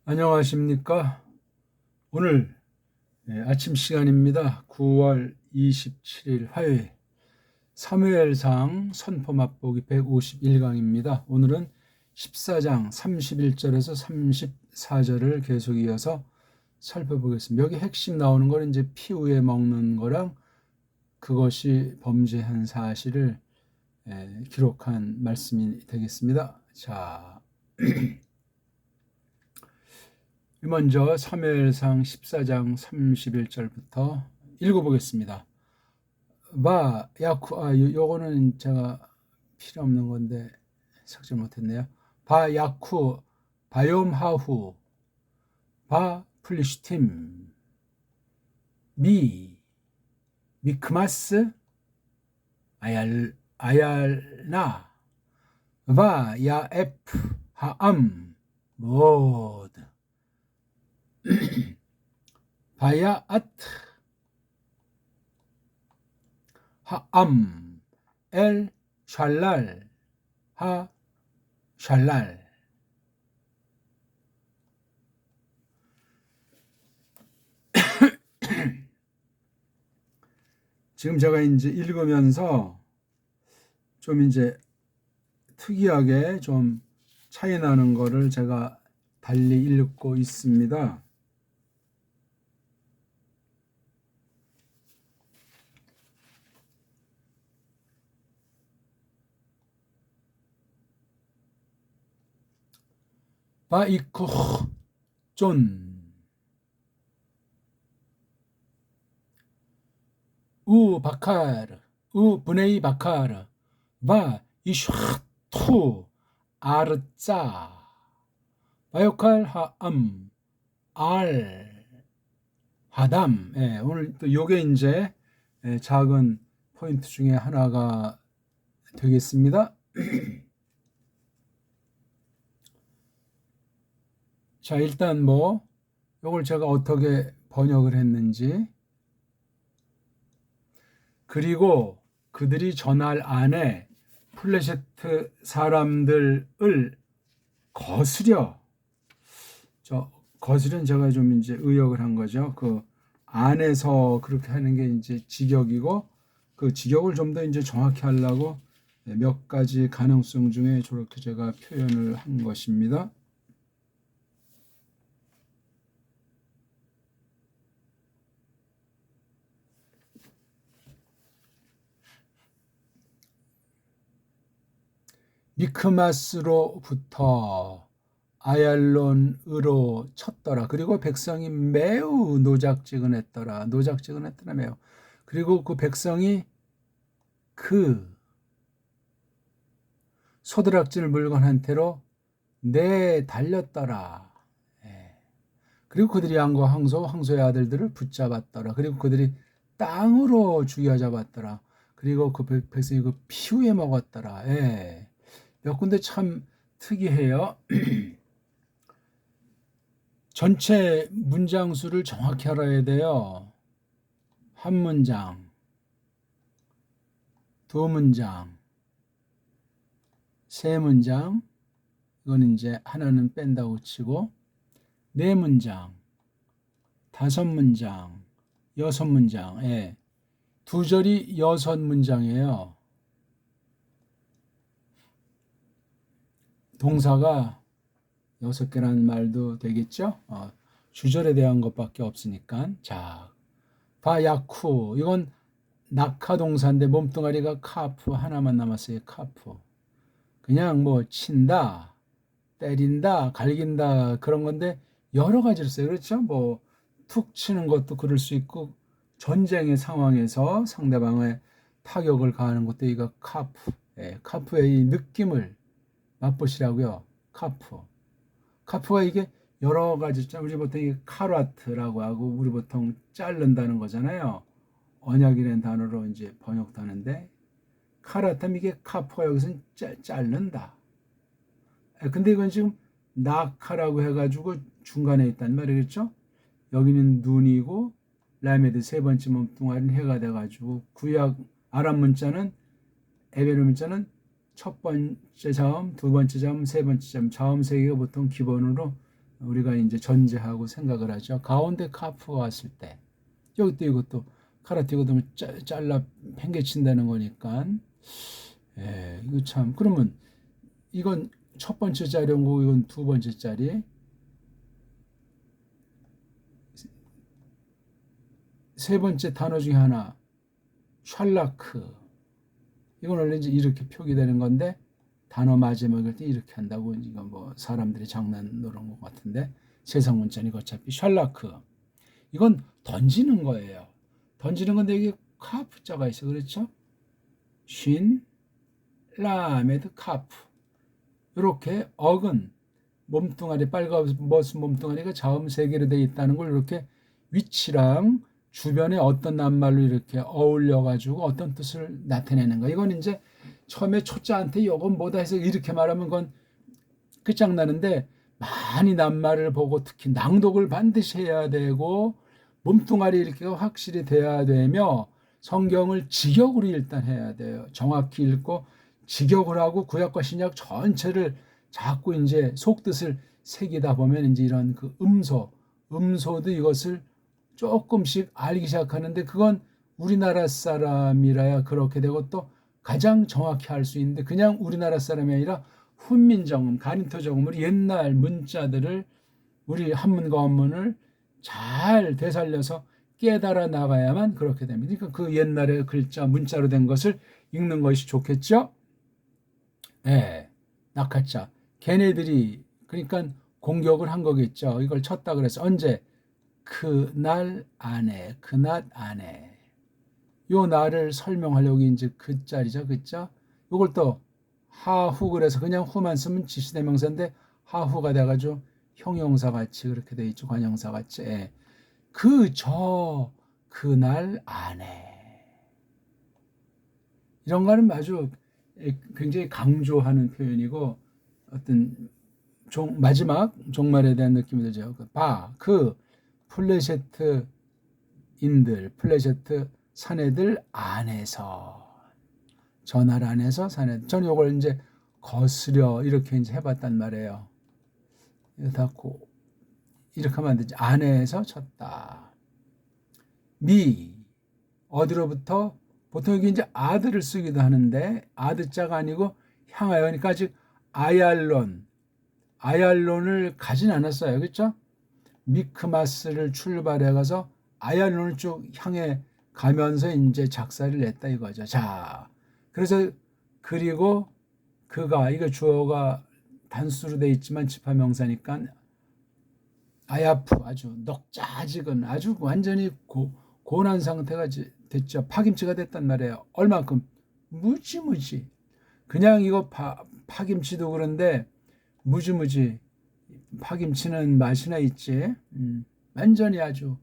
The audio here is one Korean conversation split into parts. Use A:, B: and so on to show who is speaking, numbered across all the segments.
A: 안녕하십니까? 오늘 아침 시간입니다. 9월 27일 화요일 사무엘상 선포 맛보기 151강입니다. 오늘은 14장 31절에서 34절을 계속 이어서 살펴보겠습니다. 여기 핵심 나오는 거는 이제 피 후에 먹는 거랑 그것이 범죄한 사실을 기록한 말씀이 되겠습니다. 자, 먼저 사무엘상 14장 31절부터 읽어보겠습니다. 요거는 제가 필요 없는 건데 삭제 못했네요. 야쿠 바욤하후 플리슈팀 미크마스 아얄나 야에프 하암 모드 바야아트 하암 엘 샬랄 샬랄. 지금 제가 이제 읽으면서 좀 이제 특이하게 좀 차이 나는 거를 제가 달리 읽고 있습니다. 바이쿠 쫀 바카르 브네이 바카르 이슈투 아르짜 바요칼 하암 알 하담. 오늘 또 요게 이제 작은 포인트 중에 하나가 되겠습니다. 자, 일단 요걸 제가 어떻게 번역을 했는지, 그리고 그들이 전할 안에 플레셰트 사람들을 거스른 제가 좀 이제 의역을 한 거죠. 그 안에서 그렇게 하는 게 이제 직역이고, 그 직역을 좀 더 이제 정확히 하려고 몇 가지 가능성 중에 저렇게 제가 표현을 한 것입니다. 미크마스로부터 아얄론으로 쳤더라. 그리고 백성이 매우 노작지근했더라. 매우. 그리고 그 백성이 그 소드락질 물건 한테로 내달렸더라. 그리고 그들이 황소의 아들들을 붙잡았더라. 그리고 그들이 땅으로 죽여잡았더라. 그리고 그 백성이 그 피후에 먹었더라. 몇 군데 참 특이해요. 전체 문장 수를 정확히 알아야 돼요. 한 문장, 두 문장, 세 문장, 이건 이제 하나는 뺀다고 치고, 네 문장, 다섯 문장, 여섯 문장, 두 절이 여섯 문장이에요. 동사가 6개라는 말도 되겠죠? 주절에 대한 것밖에 없으니까. 자, 바야쿠. 이건 낙하 동사인데 몸뚱아리가 카프 하나만 남았어요. 카프. 그냥 친다, 때린다, 갈긴다 그런 건데 여러 가지로 써요. 그렇죠? 툭 치는 것도 그럴 수 있고 전쟁의 상황에서 상대방의 타격을 가하는 것도 이거 카프. 카프의 이 느낌을 맛보시라고요. 카프가 이게 여러 가지, 우리 보통 이게 카라트라고 하고 우리 보통 자른다는 거잖아요. 언약이라는 단어로 이제 번역하는데 카라트면 이게 카프가 여기서는 자른다. 근데 이건 지금 나카라고 해가지고 중간에 있단 말이겠죠. 여기는 눈이고 라메드 세 번째 몸뚱아리는 해가 돼가지고 구약 아람 문자는 에베르 문자는 첫 번째 자음, 두 번째 자음, 세 번째 자음, 자음 세 개가 보통 기본으로 우리가 이제 전제하고 생각을 하죠. 가운데 카프가 왔을 때 여기 또 이것도 카라티고도 잘라 팽개친다는 거니까 이거 참 그러면 이건 첫 번째 자료고 이건 두 번째 자리 세 번째 단어 중에 하나 샬라크 이건 원래 이제 이렇게 표기되는 건데 단어 마지막일 때 이렇게 한다고 이건 뭐 사람들이 장난으로 것 같은데 세상 문자니까 어차피 샬라크 이건 던지는 거예요. 던지는 건데 여기 카프자가 있어 그렇죠? 쉰 라메드 카프 이렇게 어근 몸뚱아리 빨간벗은 몸뚱아리가 자음 세 개로 되어 있다는 걸 이렇게 위치랑 주변에 어떤 낱말로 이렇게 어울려 가지고 어떤 뜻을 나타내는 거. 이건 이제 처음에 초짜한테 요건 뭐다 해서 이렇게 말하면 그건 끝장나는데 많이 낱말을 보고 특히 낭독을 반드시 해야 되고 몸뚱아리 읽기가 확실히 돼야 되며 성경을 직역으로 일단 해야 돼요. 정확히 읽고 직역을 하고 구약과 신약 전체를 자꾸 이제 속뜻을 새기다 보면 이제 이런 그 음소도 이것을 조금씩 알기 시작하는데 그건 우리나라 사람이라야 그렇게 되고 또 가장 정확히 할 수 있는데 그냥 우리나라 사람이 아니라 훈민정음, 가림토정음으로 옛날 문자들을 우리 한문과 원문을 잘 되살려서 깨달아 나가야만 그렇게 됩니다. 그러니까 그 옛날의 글자, 문자로 된 것을 읽는 것이 좋겠죠? 네, 낙하자. 걔네들이 그러니까 공격을 한 거겠죠. 이걸 쳤다 그래서 언제? 그날 안에, 그낮 안에. 요 날을 설명하려고 이제 그 짤이죠, 그자. 요걸 또 하후 그래서 그냥 후만 쓰면 지시대명사인데 하후가 돼가지고 형용사 같이 그렇게 돼 있죠, 관형사 같이. 예. 그날 안에. 이런 거는 아주 굉장히 강조하는 표현이고 어떤 마지막 종말에 대한 느낌이 들죠. 플레셰트 사내들 안에서 전할 안에서 사내. 저는 이걸 이제 거스려 이렇게 이제 해봤단 말이에요. 이거 닫고 이렇게 하면 안 되지. 안에서 쳤다. 어디로부터 보통 여기 이제 아들을 쓰기도 하는데 아드자가 아니고 향하여 그러니까 아직 아얄론을 가진 않았어요. 그렇죠? 미크마스를 출발해 가서 아얄론을 쭉 향해 가면서 이제 작사를 냈다 이거죠. 자, 그래서 그리고 그가 이거 주어가 단수로 돼 있지만 지파명사니까 아야프 아주 넉자지근 아주 완전히 고난 상태가 됐죠. 파김치가 됐단 말이에요. 얼만큼 무지무지 그냥 이거 파김치도 그런데 무지무지 파김치는 맛이나 있지. 완전히 아주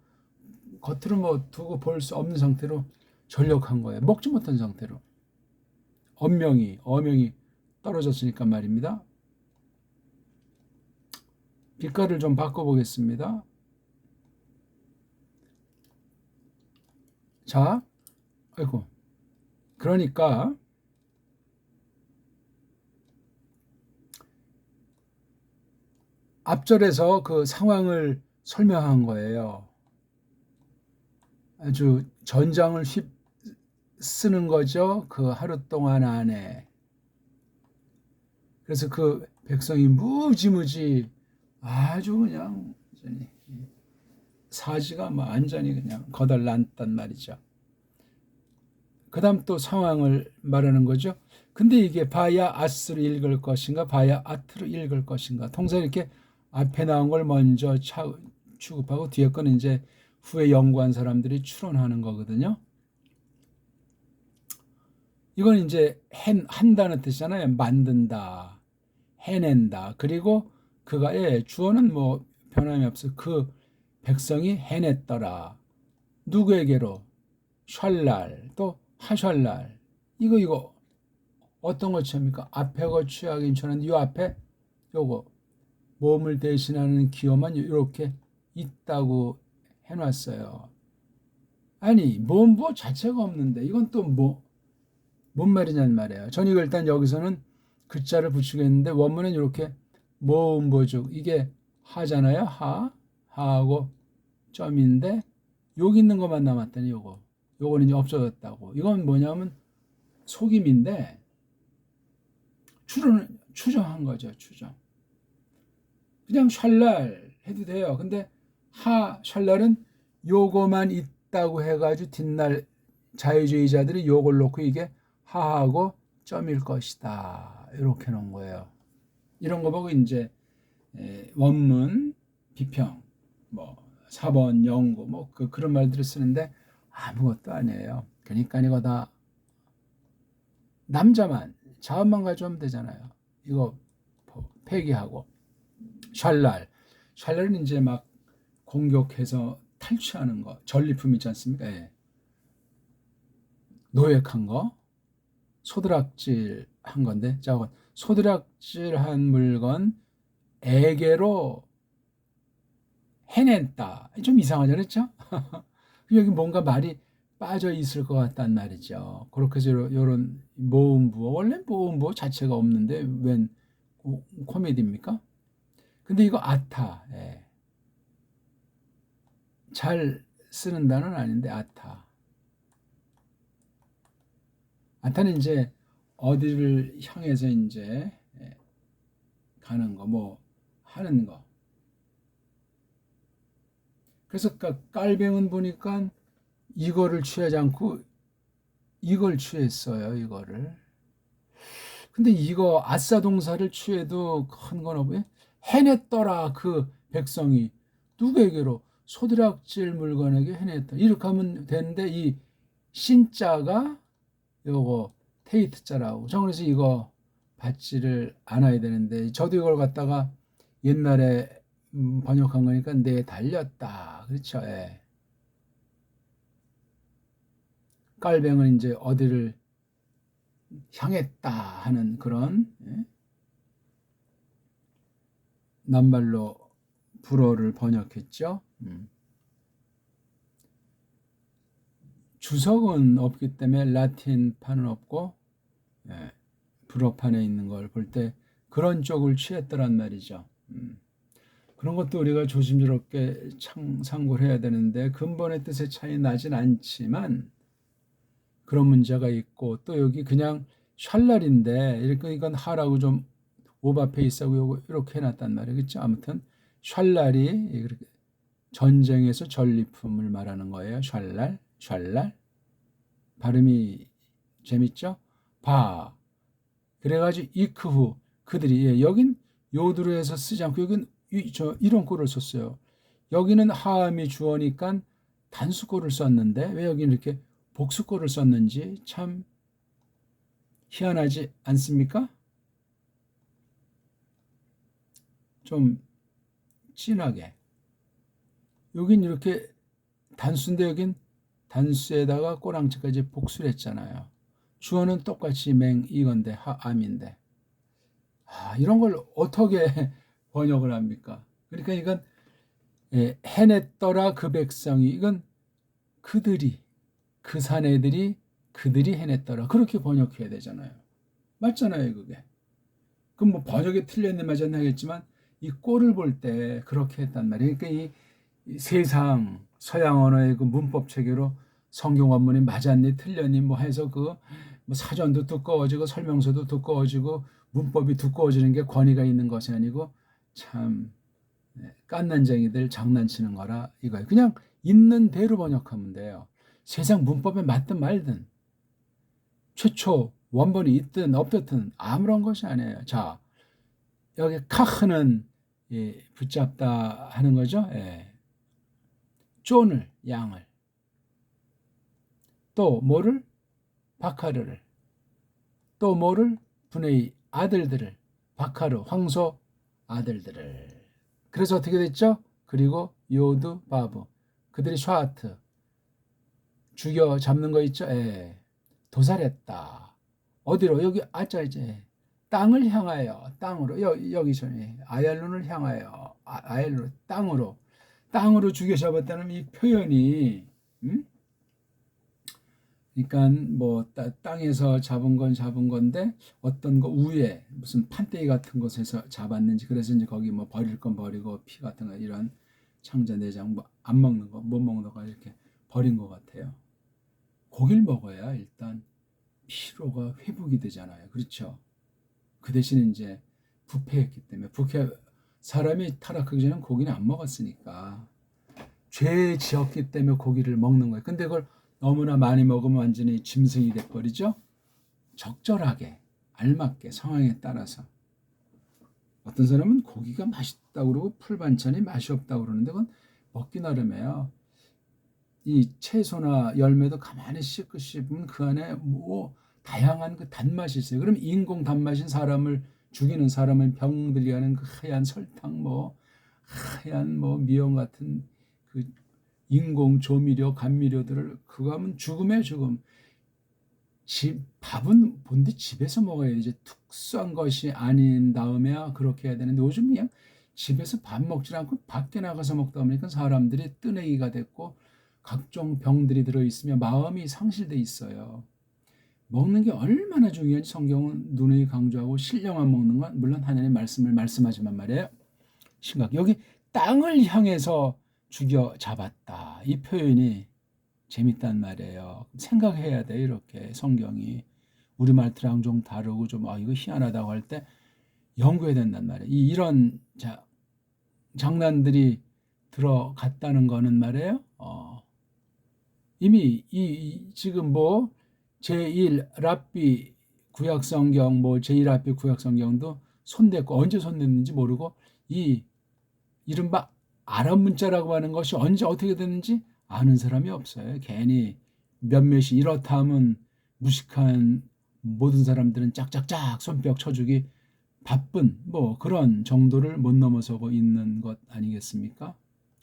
A: 겉으로 뭐 두고 볼 수 없는 상태로 전력한 거예요. 먹지 못한 상태로 어명이 떨어졌으니까 말입니다. 빛깔을 좀 바꿔보겠습니다. 자, 아이고. 그러니까 앞절에서 그 상황을 설명한 거예요. 아주 전장을 쓰는 거죠. 그 하루 동안 안에. 그래서 그 백성이 무지무지 아주 그냥 사지가 뭐 완전히 그냥 거덜났단 말이죠. 그 다음 또 상황을 말하는 거죠. 근데 이게 바야 아스로 읽을 것인가 바야 아트로 읽을 것인가 통상 이렇게 앞에 나온 걸 먼저 취급하고 뒤에 거는 이제 후에 연구한 사람들이 추론하는 거거든요. 이건 이제 한다는 뜻이잖아요. 만든다, 해낸다. 그리고 그가 주어는 뭐 변함이 없어. 그 백성이 해냈더라. 누구에게로? 샬랄 또 하샬랄. 이거 어떤 거 취합니까? 앞에 거 취하긴 전에 이 앞에 요거 몸을 대신하는 기호만 이렇게 있다고 해놨어요. 아니 몸보 자체가 없는데 이건 또 뭔 말이냐는 말이에요. 전 이거 일단 여기서는 글자를 붙이겠는데 원문은 이렇게 모음보죽 이게 하잖아요. 하하고 점인데 여기 있는 것만 남았더니 요거는 이제 없어졌다고. 이건 뭐냐면 속임인데 추정한 거죠. 추정. 그냥 샬랄 해도 돼요. 근데 샬랄은 요거만 있다고 해가지고 뒷날 자유주의자들이 요걸 놓고 이게 하하고 점일 것이다. 이렇게 놓은 거예요. 이런 거 보고 이제 원문, 비평, 뭐 4번 연구, 뭐 그런 말들을 쓰는데 아무것도 아니에요. 그러니까 이거 다 남자만 자음만 가져오면 되잖아요. 이거 폐기하고 샬랄은 이제 막 공격해서 탈취하는 거, 전리품 있지 않습니까? 예. 노획한 거, 소드락질한 건데, 자, 소드락질한 물건 에게로 해냈다. 좀 이상하죠, 그렇죠? 여기 뭔가 말이 빠져 있을 것 같단 말이죠. 그렇게 해서 이런 모음부어, 원래 모음부어 자체가 없는데 웬 코미디입니까? 근데 이거 아타, 예. 잘 쓰는 단어는 아닌데 아타는 이제 어디를 향해서 이제 가는 거, 뭐 하는 거. 그래서 깔뱅은 보니까 이거를 취하지 않고 이걸 취했어요. 이거를. 근데 이거 아싸 동사를 취해도 큰 건 없고요. 해냈더라 그 백성이 누구에게로 소드락질 물건에게 해냈다. 이렇게 하면 되는데 이 신자가 요거 테이트자라고. 저 그래서 이거 받지를 않아야 되는데 저도 이걸 갖다가 옛날에 번역한 거니까 내 달렸다. 그렇죠. 예. 깔뱅은 이제 어디를 향했다 하는 그런 낱말로 불어를 번역했죠. 주석은 없기 때문에 라틴판은 없고 불어판에 있는 걸 볼 때 그런 쪽을 취했더란 말이죠. 그런 것도 우리가 조심스럽게 참고를 해야 되는데 근본의 뜻의 차이 나진 않지만 그런 문제가 있고 또 여기 그냥 샬랄인데 이렇게 이건 하라고 좀 오버페이스하고 이렇게 해놨단 말이에요. 그렇죠? 아무튼 샬랄이 전쟁에서 전리품을 말하는 거예요. 샬랄. 발음이 재밌죠? 그래가지고 이크후 그들이 여긴 요드로에서 쓰지 않고 여긴 이런 꼴을 썼어요. 여기는 하음이 주어니까 단수꼴을 썼는데 왜 여기는 이렇게 복수꼴을 썼는지 참 희한하지 않습니까? 좀 진하게. 여긴 이렇게 단수인데 여긴 단수에다가 꼬랑지까지 복수를 했잖아요. 주어는 똑같이 이건데 암인데 이런 걸 어떻게 번역을 합니까? 그러니까 이건 해냈더라 그 백성이 이건 그들이 그 사내들이 그들이 해냈더라 그렇게 번역해야 되잖아요. 맞잖아요 그게. 그럼 뭐 번역이 틀렸네 맞았네 하겠지만 이 꼴을 볼 때 그렇게 했단 말이에요. 그러니까 이 세상 서양 언어의 그 문법 체계로 성경 원문이 맞았니 틀렸니 뭐 해서 그 뭐 사전도 두꺼워지고 설명서도 두꺼워지고 문법이 두꺼워지는 게 권위가 있는 것이 아니고 참 깐난쟁이들 장난치는 거라 이거예요. 그냥 있는 대로 번역하면 돼요. 세상 문법에 맞든 말든 최초 원본이 있든 없든 아무런 것이 아니에요. 자, 여기 카흐는 붙잡다 하는 거죠. 쫀을 양을 또 뭐를 바카르를 또 뭐를 분의 아들들을 바카르 황소 아들들을 그래서 어떻게 됐죠? 그리고 요드 바브 그들이 샤트 죽여 잡는 거 있죠? 도살했다. 어디로? 여기 아짜 이제 땅을 향하여 땅으로 여기서 아얄론을 향하여 아얄론 땅으로 죽여 잡았다는 이 표현이 그러니까 뭐 땅에서 잡은 건 잡은 건데 어떤 거 위에 무슨 판때기 같은 곳에서 잡았는지 그래서 이제 거기 뭐 버릴 건 버리고 피 같은 거 이런 창자 내장 뭐 안 먹는 거 못 먹는 거 이렇게 버린 것 같아요. 고기를 먹어야 일단 피로가 회복이 되잖아요. 그렇죠? 그 대신 이제 부패했기 때문에 사람이 타락하기 전에 고기는 안 먹었으니까 죄 지었기 때문에 고기를 먹는 거예요. 근데 그걸 너무나 많이 먹으면 완전히 짐승이 돼버리죠. 적절하게 알맞게 상황에 따라서 어떤 사람은 고기가 맛있다고 그러고 풀 반찬이 맛이 없다고 그러는데 그건 먹기 나름이에요. 이 채소나 열매도 가만히 씹으면 그 안에 뭐 다양한 그 단맛이 있어요. 그럼 인공 단맛인 사람을 죽이는 사람은 병들게 하는 그 하얀 설탕 뭐 하얀 뭐 미역 같은 그 인공 조미료 감미료들을 그거 하면 죽음에 죽음. 밥은 본디 집에서 먹어야 이제 특수한 것이 아닌 다음에야 그렇게 해야 되는데 요즘 그냥 집에서 밥 먹지 않고 밖에 나가서 먹다 보니까 사람들이 뜨내기가 됐고 각종 병들이 들어있으며 마음이 상실돼 있어요. 먹는 게 얼마나 중요한지 성경은 누누이 강조하고 신령한 먹는 건 물론 하나님의 말씀을 말씀하지만 말이에요. 심각. 여기 땅을 향해서 죽여 잡았다. 이 표현이 재밌단 말이에요. 생각해야 돼 이렇게 성경이 우리말 들랑 좀 다르고 좀 이거 희한하다고 할 때 연구해야 된단 말이에요. 이런 장난들이 들어갔다는 거는 말이에요. 이미 지금 뭐 제1 랍비 구약성경 뭐 제1랍비 구약성경도 손댔고 언제 손댔는지 모르고 이 이른바 아랍 문자라고 하는 것이 언제 어떻게 됐는지 아는 사람이 없어요. 괜히 몇몇이 이렇다 하면 무식한 모든 사람들은 짝짝짝 손뼉 쳐주기 바쁜 뭐 그런 정도를 못 넘어서고 있는 것 아니겠습니까?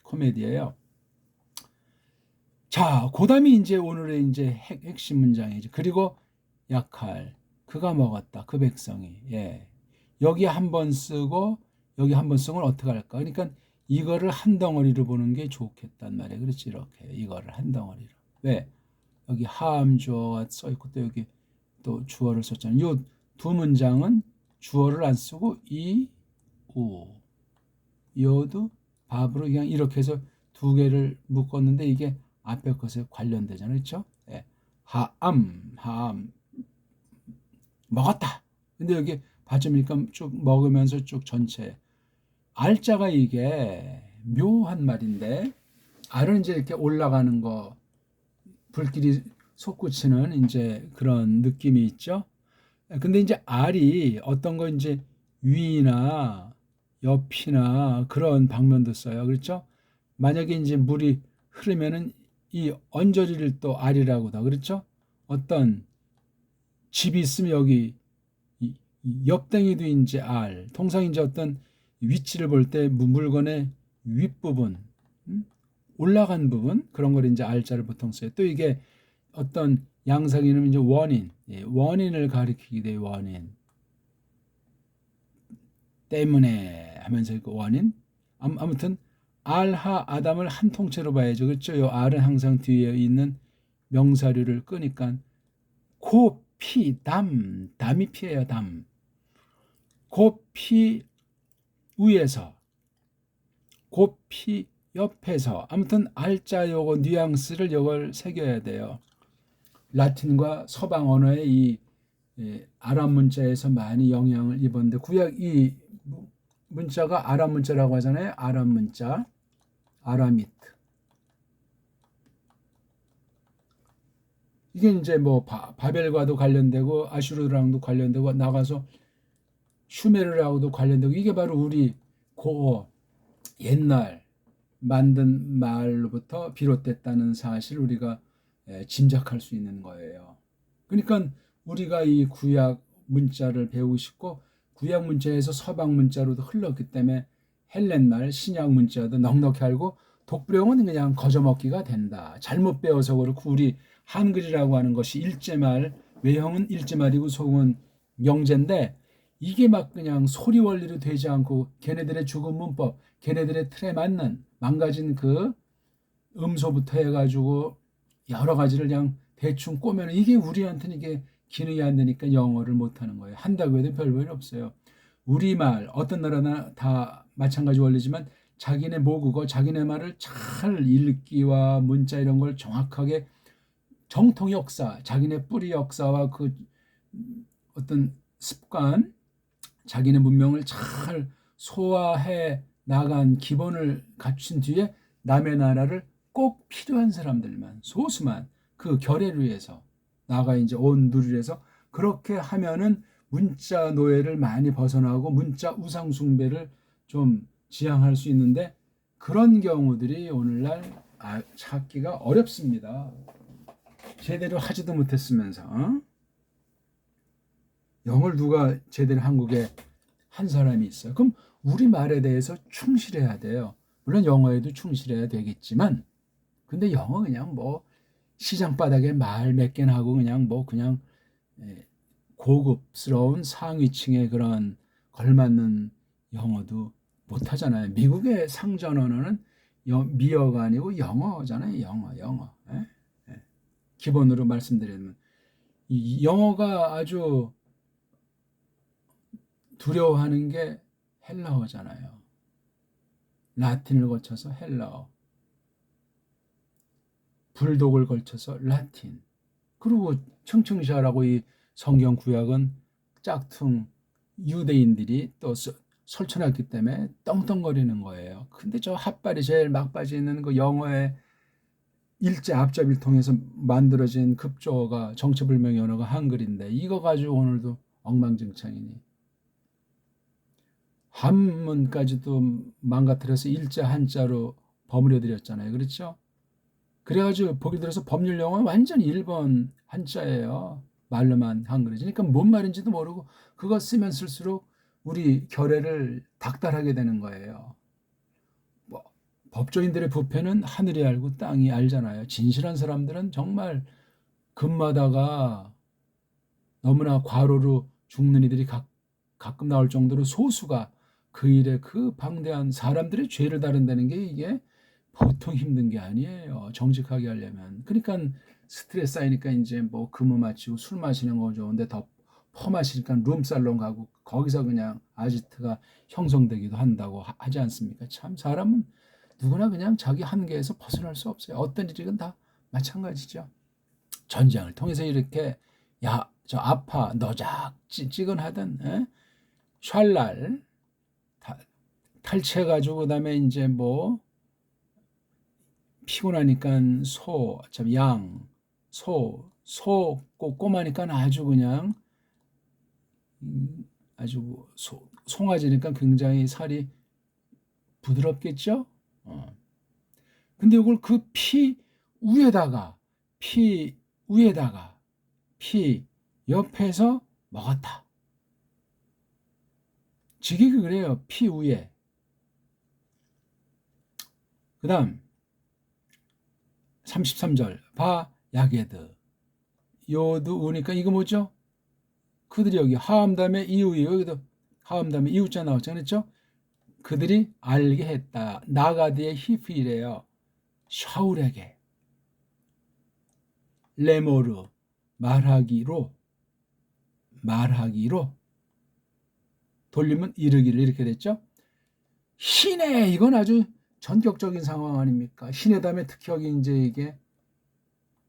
A: 코미디예요. 자, 그다음이 이제 오늘의 이제 핵심 문장이죠. 그리고 약할 그가 먹었다. 그 백성이. 예. 여기 한 번 쓰고 여기 한 번 쓰면 어떻게 할까? 그러니까 이거를 한 덩어리로 보는 게 좋겠단 말이에요. 그렇지 이렇게 이거를 한 덩어리로. 왜? 여기 하암주어가 써 있고 또 여기 또 주어를 썼잖아요. 이 두 문장은 주어를 안 쓰고 이, 우, 여도 밥으로 그냥 이렇게 해서 두 개를 묶었는데 이게 앞에 것에 관련되잖아요. 그렇죠? 예. 하암 먹었다. 근데 여기 받침이니까 쭉 먹으면서 쭉 전체 알자가 이게 묘한 말인데 알은 이제 이렇게 올라가는 거 불길이 솟구치는 이제 그런 느낌이 있죠. 근데 이제 알이 어떤 거 이제 위나 옆이나 그런 방면도 써요. 그렇죠? 만약에 이제 물이 흐르면은 이 언저리를 또 알이라고도 그렇죠? 어떤 집이 있으면 여기 옆댕이도 이제 알. 통상 이제 어떤 위치를 볼 때 물건의 윗부분, 올라간 부분 그런 걸 이제 알자를 보통 써요. 또 이게 어떤 양상이는 이제 원인, 원인을 가리키기 돼 원인 때문에 하면서 그 원인. 아무튼 알하 아담을 한 통째로 봐야죠. 그렇죠? 요 알은 항상 뒤에 있는 명사류를 끄니까 고피 담이 피예요. 담. 고피 위에서 고피 옆에서 아무튼 알자 요거 뉘앙스를 요걸 새겨야 돼요. 라틴과 서방 언어의 이 아랍 문자에서 많이 영향을 입었는데 구약 이 문자가 아랍 문자라고 하잖아요. 아랍 문자, 아라미트. 이게 이제 뭐 바벨과도 관련되고 아슈르랑도 관련되고 나가서 슈메르라고도 관련되고 이게 바로 우리 고어 옛날 만든 말로부터 비롯됐다는 사실 우리가 짐작할 수 있는 거예요. 그러니까 우리가 이 구약 문자를 배우고 싶고 구약 문자에서 서방 문자로도 흘렀기 때문에 헬렌말 신약 문자도 넉넉히 알고 독브령은 그냥 거저먹기가 된다. 잘못 배워서 그렇고 우리 한글이라고 하는 것이 일제말 외형은 일제말이고 속은 영제인데 이게 막 그냥 소리 원리로 되지 않고 걔네들의 죽은 문법, 걔네들의 틀에 맞는 망가진 그 음소부터 해가지고 여러 가지를 그냥 대충 꼬면 이게 우리한테는 이게 기능이 안 되니까 영어를 못 하는 거예요. 한다고 해도 별볼이 없어요. 우리말 어떤 나라나 다 마찬가지 원리지만 자기네 모국어, 자기네 말을 잘 읽기와 문자 이런 걸 정확하게 정통 역사, 자기네 뿌리 역사와 그 어떤 습관, 자기네 문명을 잘 소화해 나간 기본을 갖춘 뒤에 남의 나라를 꼭 필요한 사람들만, 소수만 그 결의를 위해서 나가 이제 온 누리를 해서 그렇게 하면은 문자 노예를 많이 벗어나고 문자 우상 숭배를 좀 지향할 수 있는데 그런 경우들이 오늘날 찾기가 어렵습니다. 제대로 하지도 못했으면서 영어를 누가 제대로 한국에 한 사람이 있어요. 그럼 우리 말에 대해서 충실해야 돼요. 물론 영어에도 충실해야 되겠지만 근데 영어 그냥 뭐 시장 바닥에 말 몇 개나 하고 그냥 뭐 그냥 고급스러운 상위층의 그런 걸맞는 영어도 못하잖아요. 미국의 상전 언어는 미어가 아니고 영어잖아요. 영어. 기본으로 말씀드리면 이 영어가 아주 두려워하는 게 헬라어잖아요. 라틴을 거쳐서 헬라어, 불독을 거쳐서 라틴. 그리고 청청샤라고 이 성경 구약은 짝퉁 유대인들이 또 설쳐놨기 때문에 떵떵거리는 거예요. 근데 저 핫발이 제일 막바지에 있는 그 영어의 일제 앞잡이를 통해서 만들어진 급조어가 정체불명의 언어가 한글인데 이거 가지고 오늘도 엉망진창이니 한문까지도 망가뜨려서 일제 한자로 버무려 드렸잖아요. 그렇죠? 그래가지고 보기 들어서 법률 용어는 완전 일본 한자예요. 말로만 한글이지. 그러니까 뭔 말인지도 모르고 그거 쓰면 쓸수록 우리 결의를 닥달하게 되는 거예요. 뭐, 법조인들의 부패는 하늘이 알고 땅이 알잖아요. 진실한 사람들은 정말 금마다가 너무나 과로로 죽는 이들이 가끔 나올 정도로 소수가 그 일에 그 방대한 사람들의 죄를 다룬다는 게 이게 보통 힘든 게 아니에요. 정직하게 하려면. 그러니까 스트레스 쌓이니까 이제 뭐 근무 마치고 술 마시는 거 좋은데 더 퍼마시니까 룸살롱 가고 거기서 그냥 아지트가 형성되기도 한다고 하지 않습니까? 참 사람은 누구나 그냥 자기 한계에서 벗어날 수 없어요. 어떤 일이든 다 마찬가지죠. 전쟁을 통해서 이렇게 야, 저 아파, 너작찌근하던 샬랄 탈취해가지고 그다음에 이제 뭐 피곤하니까 소 꼬마니까 아주 그냥 아주 송아지니까 굉장히 살이 부드럽겠죠? 근데 이걸 그 피 위에다가 피 옆에서 먹었다. 지기가 그래요. 피 위에. 그 다음 33절 바 야게드 요도 우니까 이거 뭐죠? 그들이 여기 하암 다음에 이후에 여기도 하암 다음에 이후자 나왔죠. 그랬죠? 그들이 알게 했다. 나가드의 히프이래요. 샤울에게 레모르 말하기로 돌리면 이르기를 이렇게 됐죠. 신의 이건 아주 전격적인 상황 아닙니까? 신의 다음에 특히 여기 이제 이게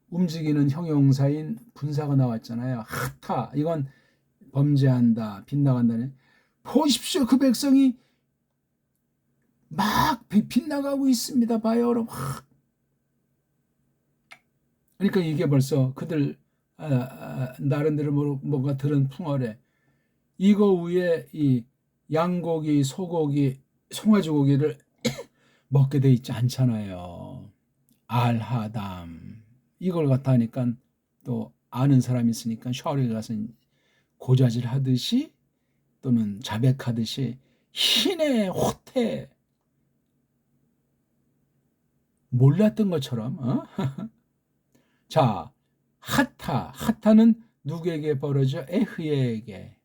A: 움직이는 형용사인 분사가 나왔잖아요. 하타 이건 범죄한다, 빗나간다는. 보십시오, 그 백성이 막 빗나가고 있습니다. 봐요, 여러분. 그러니까 이게 벌써 그들 나름대로 뭔가 들은 풍월에 이거 위에 이 양고기, 소고기, 송아지 고기를 먹게 돼 있지 않잖아요. 알하담 이걸 갖다 하니까 또 아는 사람이 있으니까 샤워에 가서 고자질 하듯이 또는 자백하듯이 신의 호태 몰랐던 것처럼 자 하타는 누구에게 벌어져? 에흐에게.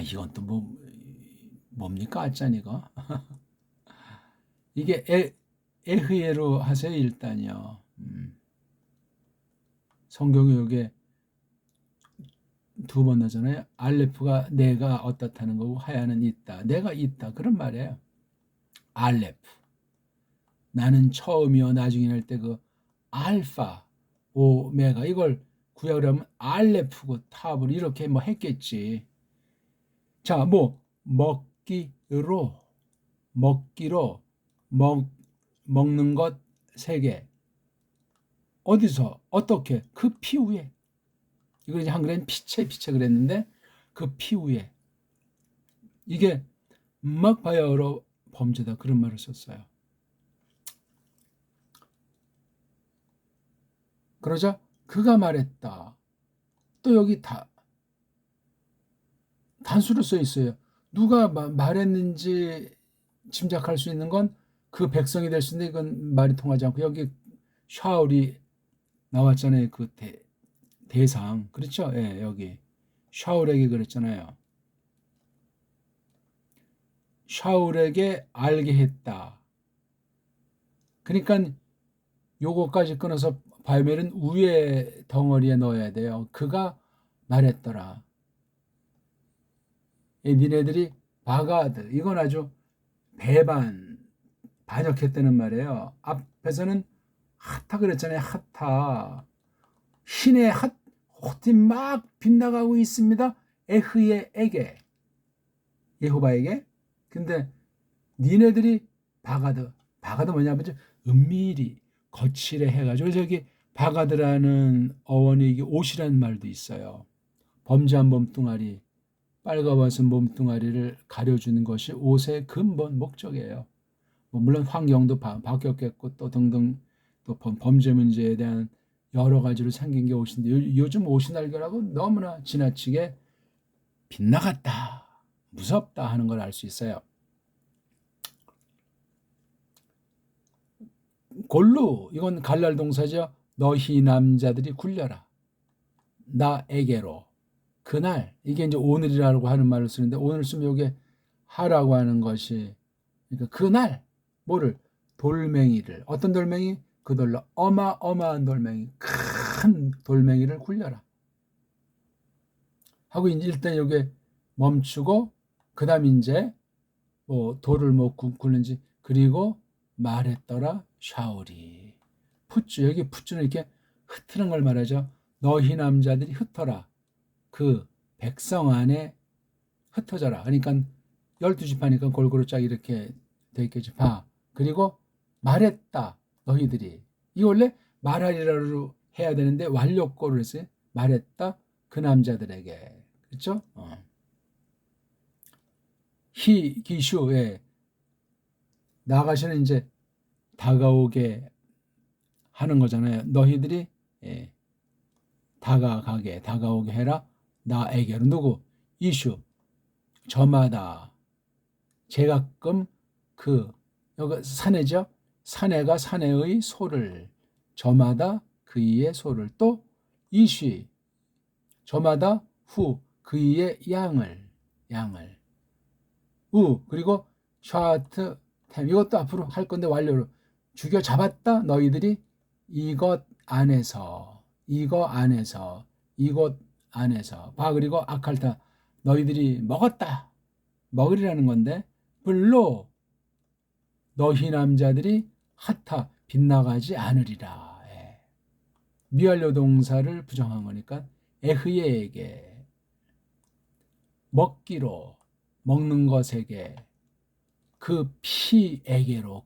A: 이건 또 뭡니까 아짠 이거 이게 에흐에로 하세요 일단요. 성경에 요게 두 번 나잖아요. 알레프가 내가 어떻다는 거고 하야는 있다. 내가 있다. 그런 말이에요. 알레프. 나는 처음이요 나중에 할 때 그 알파, 오메가 이걸 구약을 하면 알레프고 탑을 이렇게 뭐 했겠지. 자, 뭐 먹기로 먹는 것 세 개. 어디서 어떻게 그 피 위에. 이걸 이제 한글엔 피체 그랬는데 그 피 위에. 이게 막바야어로 범죄다 그런 말을 썼어요. 그러자 그가 말했다. 또 여기 단수로 써 있어요. 누가 말했는지 짐작할 수 있는 건 그 백성이 될 수 있는데 이건 말이 통하지 않고 여기 샤울이 나왔잖아요. 그 대상. 그렇죠? 예, 여기 샤울에게 그랬잖아요. 샤울에게 알게 했다. 그러니까 요거까지 끊어서 바이멜은 위에 덩어리에 넣어야 돼요. 그가 말했더라. 니네들이 바가드 이건 아주 반역했다는 말이에요. 앞에서는 핫하 그랬잖아요. 핫하 신의 핫이 막 빗나가고 있습니다. 에흐의에게 예호바에게. 근데 니네들이 바가드 뭐냐면 은밀히 거칠에 해가지고 저기 바가드라는 어원이 이게 옷이라는 말도 있어요. 범죄한 몸뚱아리 빨가벗은 몸뚱아리를 가려주는 것이 옷의 근본 목적이에요. 뭐 물론 환경도 바뀌었겠고 또 등등 또 범죄 문제에 대한 여러 가지로 생긴 게 옷인데 요즘 옷이 날개라고 너무나 지나치게 빗나갔다, 무섭다 하는 걸 알 수 있어요. 골루 이건 갈랄 동사죠. 너희 남자들이 굴려라. 나에게로 그날 이게 이제 오늘이라고 하는 말을 쓰는데 오늘 쓰면 이게 하라고 하는 것이 그러니까 그날 뭐를 돌멩이를 어떤 돌멩이 그 돌로 어마어마한 돌멩이 큰 돌멩이를 굴려라 하고 이제 일단 여기 멈추고 그다음 이제 뭐 돌을 뭐 굴는지 그리고 말했더라 샤울이 풋주 여기 풋주는 이렇게 흩트는 걸 말하죠. 너희 남자들이 흩어라 그 백성 안에 흩어져라. 그러니까 12지파니까 골고루 쫙 이렇게 돼 있겠지. 봐. 그리고 말했다. 너희들이. 이 원래 말하리라로 해야 되는데 완료꼴을 했어요. 말했다. 그 남자들에게. 그렇죠? 기슈에 나가시는 이제 다가오게 하는 거잖아요. 너희들이 다가오게 해라. 나에게로 누구? 이슈. 저마다 제가끔 여기 사내죠. 사내가 사내의 소를 저마다 그이의 소를 또 이쉬 저마다 후 그이의 양을 우 그리고 샤트 템 이것도 앞으로 할 건데 완료로 죽여 잡았다 너희들이 이것 안에서 봐 그리고 아칼타 너희들이 먹었다 먹으리라는 건데 불로 너희 남자들이 핫하 빗나가지 않으리라. 미완료 동사를 부정한 거니까 에흐예에게 먹기로 먹는 것에게 그 피에게로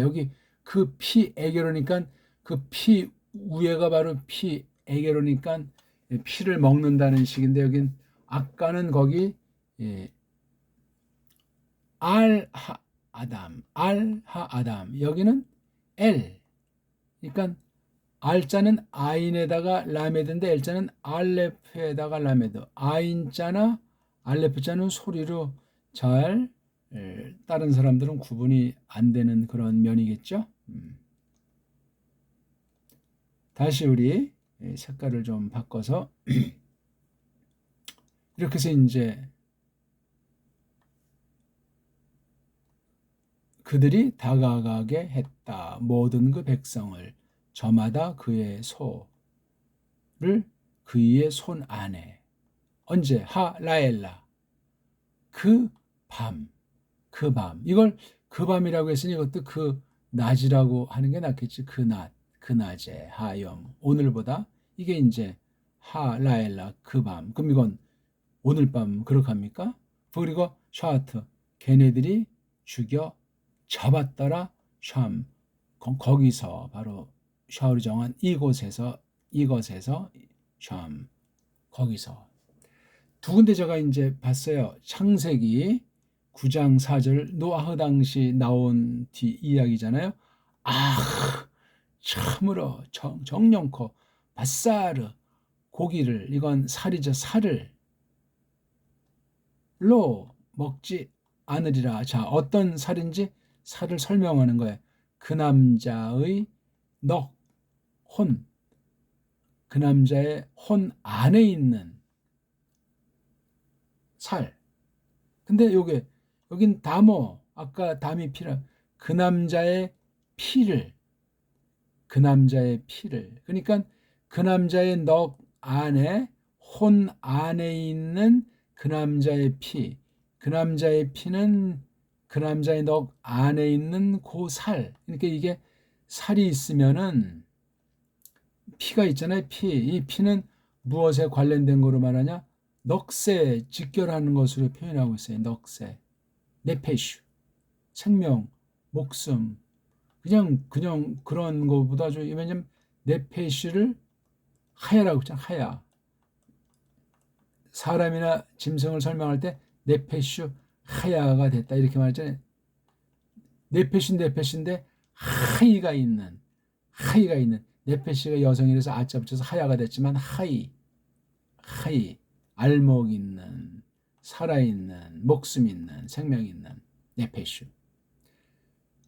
A: 여기 그 피에게로니까 그 피 위에가 바로 피에게로니까 피를 먹는다는 식인데 여긴 아까는 거기 알하아담 여기는 엘 그러니까 알자는 아인에다가 라메드인데 엘자는 알레프에다가 라메드 아인자나 알레프자는 소리로 잘 다른 사람들은 구분이 안 되는 그런 면이겠죠. 다시 우리 색깔을 좀 바꿔서 이렇게 해서 이제 그들이 다가가게 했다. 모든 그 백성을 저마다 그의 소 그의 손 안에. 언제? 하라엘라. 그 밤. 이걸 그 밤이라고 했으니 이것도 그 낮이라고 하는 게 낫겠지. 그 낮에 하염. 오늘보다 이게 이제 하라엘라 그 밤. 그럼 이건 오늘 밤 그렇게 합니까? 그리고 샤트. 걔네들이 죽여 잡았더라. 샴. 거기서 바로 샤울이 정한 이곳에서 샴. 거기서 두 군데 제가 이제 봤어요. 창세기 9장 4절 노아흐 당시 나온 뒤 이야기잖아요. 참으로 정령코 바사르 고기를 이건 살이죠. 살을 로 먹지 않으리라. 자, 어떤 살인지 살을 설명하는 거예요. 그 남자의 혼, 그 남자의 혼 안에 있는 살. 근데 여긴 다모, 아까 담이 피라. 그 남자의 피를. 그러니까 그 남자의 넉 안에, 혼 안에 있는 그 남자의 피. 그 남자의 피는 그 남자의 넉 안에 있는 그 살. 그러니까 이게 살이 있으면은 피가 있잖아요. 이 피는 무엇에 관련된 거로 말하냐? 넉세, 직결하는 것으로 표현하고 있어요. 넉세, 네페슈, 생명, 목숨. 그냥 그런 거보다 왜냐면 네페슈를 하야라고 했잖아. 하야. 사람이나 짐승을 설명할 때 네페슈 하야가 됐다 이렇게 말했잖아요. 네페슈인데 하이가 있는 네페시가 여성이라서 아자 붙여서 하야가 됐지만 하이 알목 있는 살아있는 목숨 있는 생명 있는 네페슈.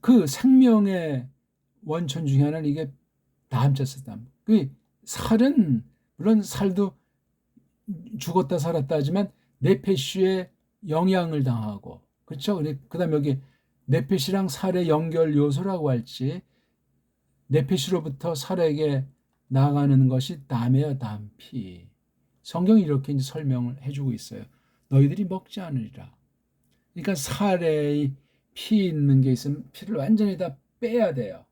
A: 그 생명의 원천 중에 하나는 이게 담자스담. 그 살은 물론 살도 죽었다 살았다 하지만 네페슈에 영향을 당하고 그렇죠. 그다음 여기 네페시랑 살의 연결 요소라고 할지 네페시로부터 살에게 나가는 것이 담이에요. 담피. 성경이 이렇게 이제 설명을 해주고 있어요. 너희들이 먹지 않으리라. 그러니까 살에 피 있는 게 있으면 피를 완전히 다 빼야 돼요.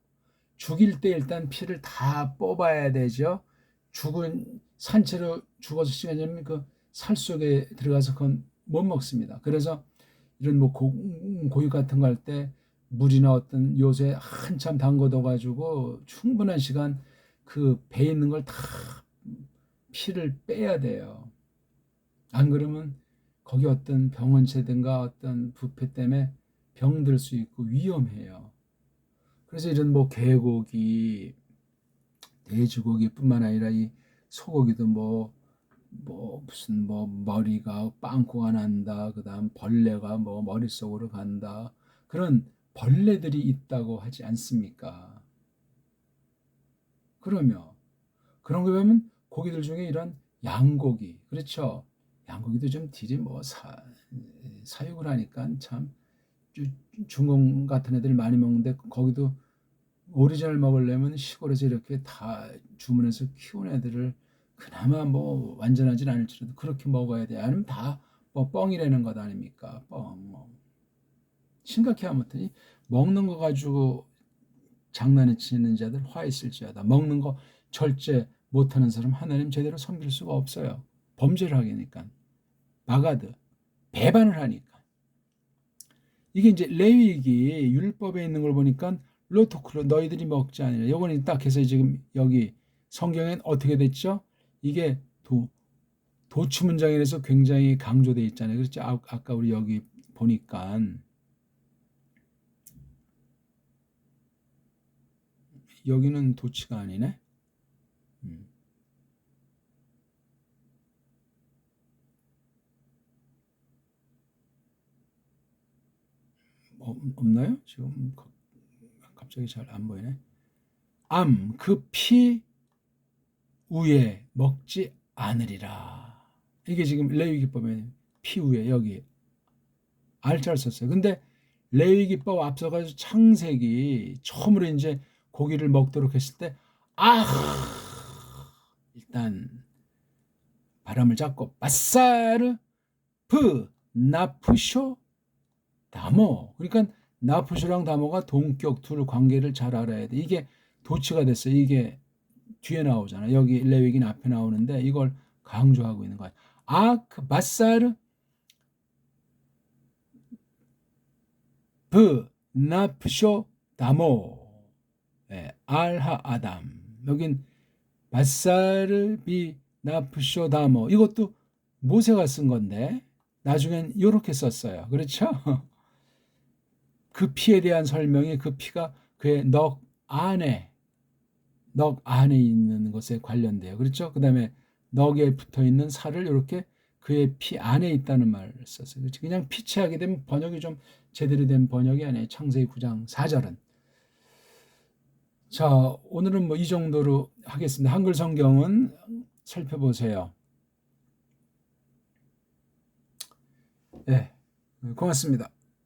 A: 죽일 때 일단 피를 다 뽑아야 되죠. 죽은 산채로 죽어서 시간이 되면 그 살 속에 들어가서 그건 못 먹습니다. 그래서 이런 뭐 고유 같은 거 할 때 물이나 어떤 요새 한참 담궈둬 가지고 충분한 시간 그 배에 있는 걸 다 피를 빼야 돼요. 안 그러면 거기 어떤 병원체든가 어떤 부패 때문에 병들 수 있고 위험해요. 그래서 이런 뭐 개고기, 돼지고기뿐만 아니라 이 소고기도 무슨 머리가 빵꾸가 난다. 그다음 벌레가 머릿속으로 간다. 그런 벌레들이 있다고 하지 않습니까? 그러면 그런 거 보면 고기들 중에 이런 양고기, 그렇죠? 양고기도 좀 딜이 사육을 하니까 참 중공 같은 애들 많이 먹는데 거기도 오리지널 먹으려면 시골에서 이렇게 다 주문해서 키운 애들을 그나마 완전하진 않을지라도 그렇게 먹어야 돼. 아니면 다 뻥이라는 것 아닙니까? 뻥. 심각해 하면더니 먹는 거 가지고 장난을 치는 자들 화 있을지어다. 먹는 거 절제 못하는 사람 하나님 제대로 섬길 수가 없어요. 범죄를 하니까. 마가드. 배반을 하니까. 이게 이제 레위기 율법에 있는 걸 보니까 로토크로 너희들이 먹지 않으라. 이거는 딱 해서 지금 여기 성경엔 어떻게 됐죠? 이게 도추 문장에서 굉장히 강조되어 있잖아요. 그렇죠? 아까 우리 여기 보니까 여기는 도치가 아니네. 없나요? 지금 갑자기 잘 안 보이네. 그 피 위에 먹지 않으리라. 이게 지금 레위기법에 피 위에 여기 알자를 썼어요. 근데 레위기법 앞서가서 창세기 처음으로 이제 고기를 먹도록 했을 때 일단 발음을 잡고 바사르 브 나프쇼 다모. 그러니까 나프쇼랑 다모가 동격 둘 관계를 잘 알아야 돼. 이게 도치가 됐어요. 이게 뒤에 나오잖아. 여기 레위기는 앞에 나오는데 이걸 강조하고 있는 거야. 그 바사르 브 나프쇼 다모. 알하 아담. 여긴 바사르 비 나프쇼 다모. 이것도 모세가 쓴 건데 나중엔 이렇게 썼어요. 그렇죠? 그 피에 대한 설명이 그 피가 그의 넋 안에 있는 것에 관련돼요. 그렇죠? 그 다음에 넋에 붙어 있는 살을 이렇게 그의 피 안에 있다는 말을 썼어요. 그렇죠? 그냥 피치하게 되면 번역이 좀 제대로 된 번역이 아니에요. 창세기 9장 4절은. 자, 오늘은 뭐 이 정도로 하겠습니다. 한글 성경은 살펴보세요. 네, 고맙습니다.